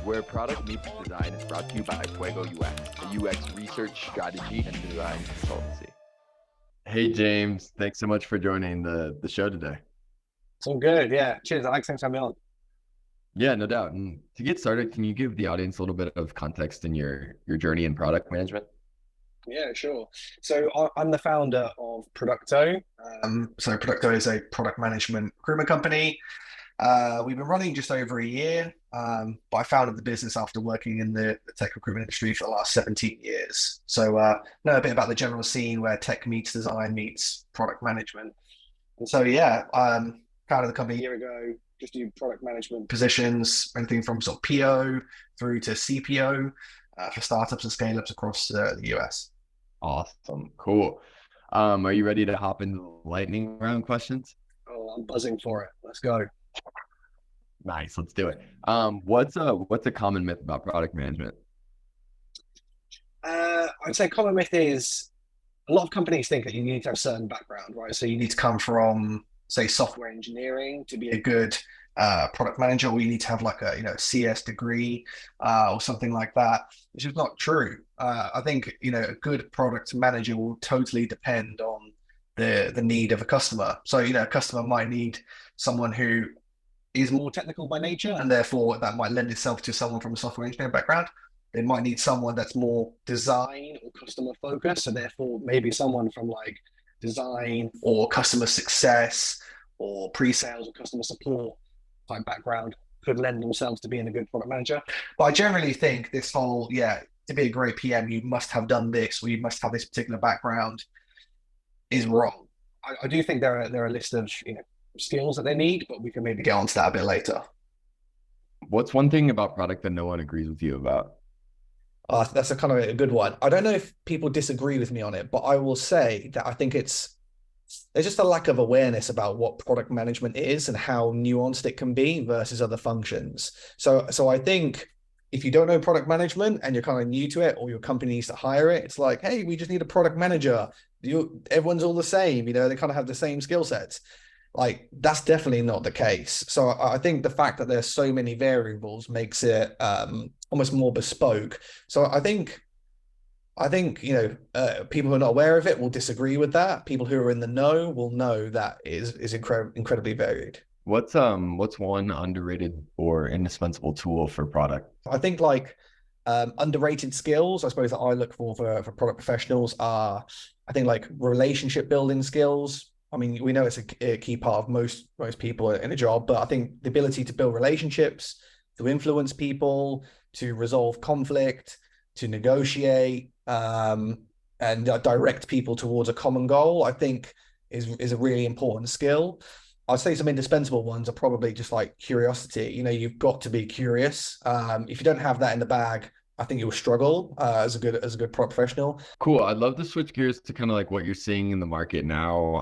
where product meets design is brought to you by Fuego UX, a UX research, strategy, and design consultancy. Hey, James, thanks so much for joining the show today. It's all good. Yeah. Cheers, Alex. Thanks for having me on. Yeah, no doubt. And to get started, can you give the audience a little bit of context in your journey in product management? Yeah, sure. So I'm the founder of Producto. So Producto is a product management recruitment company. We've been running just over a year, but I founded the business after working in the tech recruitment industry for the last 17 years. So know a bit about the general scene where tech meets design meets product management. And so yeah, founded the company a year ago. Just do product management positions, anything from sort of PO through to CPO for startups and scale-ups across the US. Awesome. Cool. Are you ready to hop into the lightning round questions? Oh, I'm buzzing for it. Let's go. Nice. Let's do it. What's a common myth about product management? I'd say common myth is a lot of companies think that you need to have a certain background, right? So you need to come from, say, software engineering to be a good product manager, or you need to have like a CS degree or something like that, which is not true. I think a good product manager will totally depend on the need of a customer. So a customer might need someone who is more technical by nature, and therefore that might lend itself to someone from a software engineering background. They might need someone that's more design or customer focused, so therefore maybe someone from like design or customer success or pre-sales or customer support type background could lend themselves to being a good product manager. But I generally think this whole, to be a great PM, you must have done this or you must have this particular background is wrong. I do think there are a list of skills that they need, but we can maybe get onto that a bit later. What's one thing about product that no one agrees with you about? That's a kind of a good one. I don't know if people disagree with me on it, but I will say that I think there's just a lack of awareness about what product management is and how nuanced it can be versus other functions. So I think if you don't know product management and you're kind of new to it, or your company needs to hire it, it's like, hey, we just need a product manager. Everyone's all the same, they kind of have the same skill sets. Like that's definitely not the case. So I think the fact that there's so many variables makes it almost more bespoke. So I think people who are not aware of it will disagree with that. People who are in the know will know that is incredibly varied. What's one underrated or indispensable tool for product? I think like underrated skills, I suppose, that I look for product professionals are, I think, like relationship building skills. I mean, we know it's a key part of most people in a job, but I think the ability to build relationships, to influence people, to resolve conflict, to negotiate, and direct people towards a common goal, I think is a really important skill. I'd say some indispensable ones are probably just like curiosity. You've got to be curious. If you don't have that in the bag, I think you'll struggle as a good product professional. Cool. I'd love to switch gears to kind of like what you're seeing in the market now.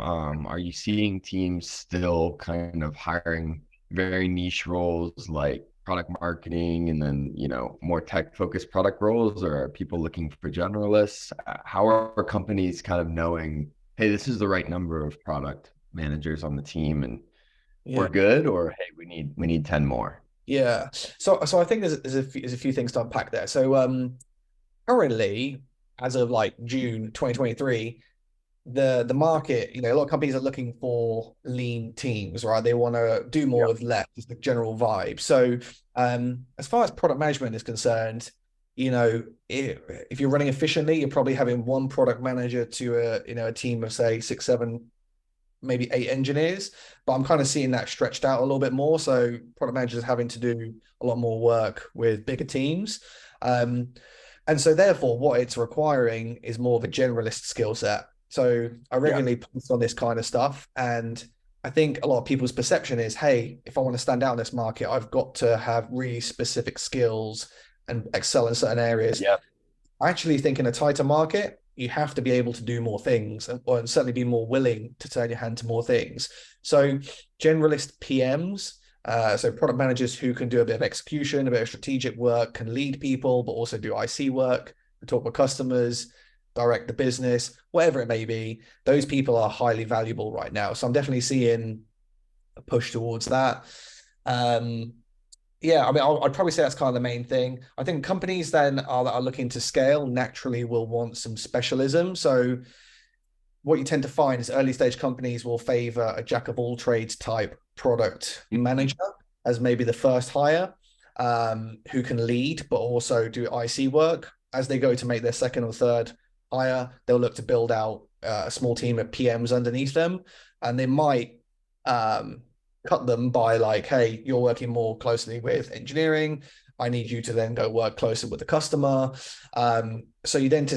Are you seeing teams still kind of hiring very niche roles like product marketing and then, more tech focused product roles, or are people looking for generalists? How are companies kind of knowing, hey, this is the right number of product managers on the team and we're good, or hey, we need 10 more? Yeah. So I think there's a few things to unpack there. So currently, as of like June 2023, the market, a lot of companies are looking for lean teams, right? They want to do more with less, is the general vibe. So as far as product management is concerned, if you're running efficiently, you're probably having one product manager to a team of say 6, 7, maybe 8 engineers, but I'm kind of seeing that stretched out a little bit more. So product managers having to do a lot more work with bigger teams. And so therefore what it's requiring is more of a generalist skill set. So I regularly post on this kind of stuff. And I think a lot of people's perception is, hey, if I want to stand out in this market, I've got to have really specific skills and excel in certain areas. Yeah. I actually think in a tighter market, you have to be able to do more things and certainly be more willing to turn your hand to more things. So generalist PMs, so product managers who can do a bit of execution, a bit of strategic work, can lead people, but also do IC work, talk with customers, direct the business, whatever it may be. Those people are highly valuable right now. So I'm definitely seeing a push towards that. Yeah, I mean, I'd probably say that's kind of the main thing. I think companies then are that are looking to scale naturally will want some specialism. So what you tend to find is early stage companies will favor a jack of all trades type product manager as maybe the first hire, who can lead but also do IC work. As they go to make their second or third hire, they'll look to build out a small team of PMs underneath them, and they might um, cut them by like, hey, you're working more closely with engineering. I need you to then go work closer with the customer. So you then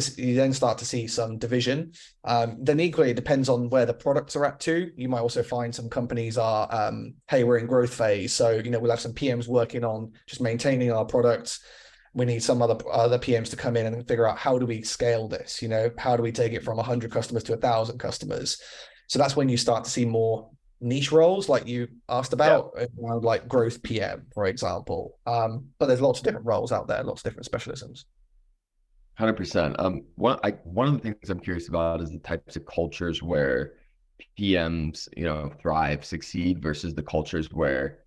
start to see some division. Then equally, it depends on where the products are at too. You might also find some companies are, hey, we're in growth phase. So, we'll have some PMs working on just maintaining our products. We need some other PMs to come in and figure out how do we scale this? How do we take it from 100 customers to 1,000 customers? So that's when you start to see more niche roles like you asked Yeah. about around like growth PM, for example. But there's lots of different roles out there, lots of different specialisms. 100%. One of the things I'm curious about is the types of cultures where PMs, thrive, succeed versus the cultures where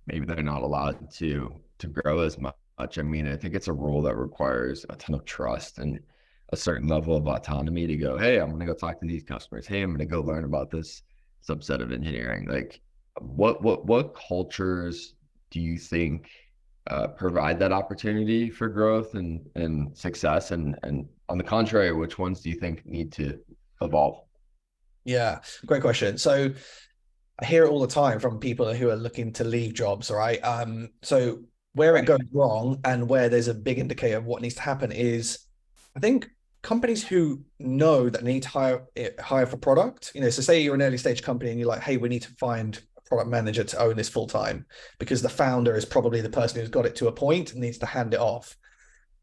maybe they're not allowed to grow as much. I mean, I think it's a role that requires a ton of trust and a certain level of autonomy to go, hey, I'm going to go talk to these customers. Hey, I'm going to go learn about this subset of engineering. Like, what cultures do you think provide that opportunity for growth and success? And on the contrary, which ones do you think need to evolve? Yeah, great question. So I hear it all the time from people who are looking to leave jobs, right? So where it goes wrong and where there's a big indicator of what needs to happen is, I think companies who know that they need to hire for product, so say you're an early stage company and you're like, hey, we need to find a product manager to own this full time because the founder is probably the person who's got it to a point and needs to hand it off.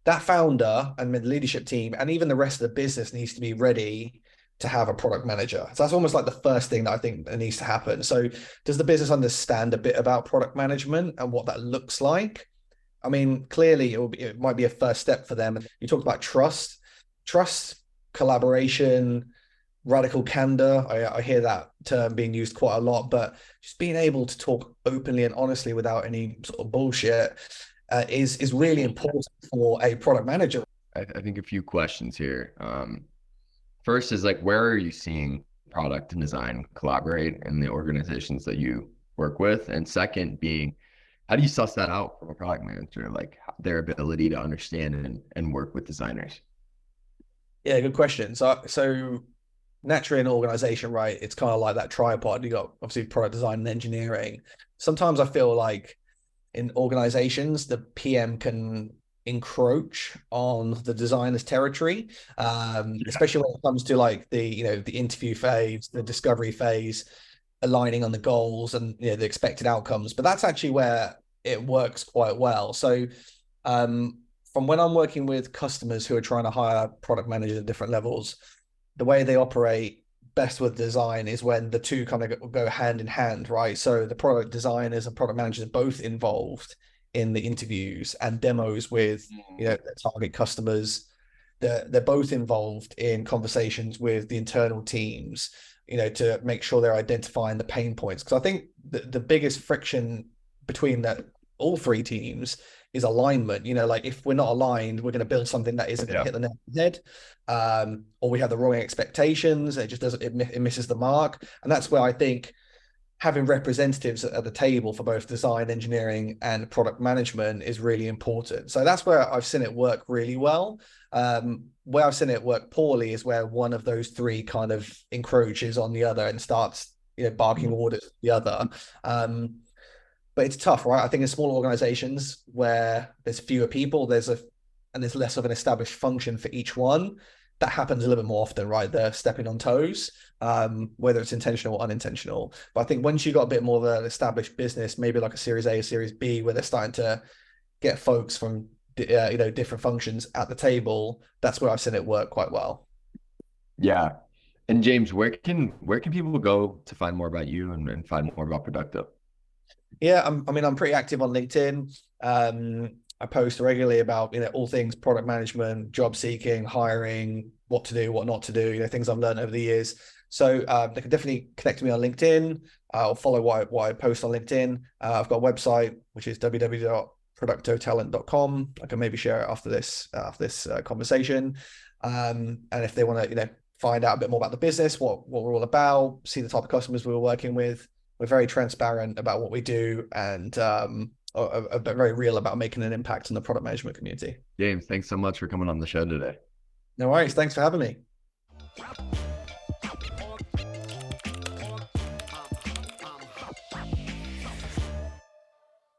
That founder and the leadership team and even the rest of the business needs to be ready to have a product manager. So that's almost like the first thing that I think that needs to happen. So does the business understand a bit about product management and what that looks like? I mean, clearly it might be a first step for them. You talked about trust, collaboration, radical candor. I hear that term being used quite a lot, but just being able to talk openly and honestly without any sort of bullshit is really important for a product manager. I think a few questions here. First is like, where are you seeing product and design collaborate in the organizations that you work with? And second being, how do you suss that out from a product manager, like their ability to understand and work with designers? Yeah, good question. So naturally in an organization, right, it's kind of like that tripod. You got obviously product design and engineering. Sometimes I feel like in organizations, the PM can encroach on the designer's territory, especially when it comes to like the interview phase, the discovery phase, aligning on the goals and the expected outcomes. But that's actually where it works quite well. So from when I'm working with customers who are trying to hire product managers at different levels, the way they operate best with design is when the two kind of go hand in hand, right? So the product designers and product managers are both involved in the interviews and demos with their target customers. They're both involved in conversations with the internal teams, to make sure they're identifying the pain points. Because I think the biggest friction between all three teams is alignment. Like if we're not aligned, we're going to build something that isn't going to hit the nail on the head, or we have the wrong expectations. It just doesn't. It misses the mark, and that's where I think having representatives at the table for both design, engineering, and product management is really important. So that's where I've seen it work really well. Where I've seen it work poorly is where one of those three kind of encroaches on the other and starts, barking orders at the other. But it's tough, right? I think in small organizations where there's fewer people, there's less of an established function for each one. That happens a little bit more often, right? They're stepping on toes, whether it's intentional or unintentional. But I think once you've got a bit more of an established business, maybe like a Series A, Series B, where they're starting to get folks from different functions at the table, that's where I've seen it work quite well. Yeah. And James, where can people go to find more about you and find more about Producto? Yeah, I'm pretty active on LinkedIn. I post regularly about all things product management, job seeking, hiring, what to do, what not to do, things I've learned over the years. So they can definitely connect to me on LinkedIn. or follow what I post on LinkedIn. I've got a website, which is www.productotalent.com. I can maybe share it after this conversation. And if they want to, find out a bit more about the business, what we're all about, see the type of customers we're working with, we're very transparent about what we do, and very real about making an impact in the product management community. James, thanks so much for coming on the show today. No worries. Thanks for having me.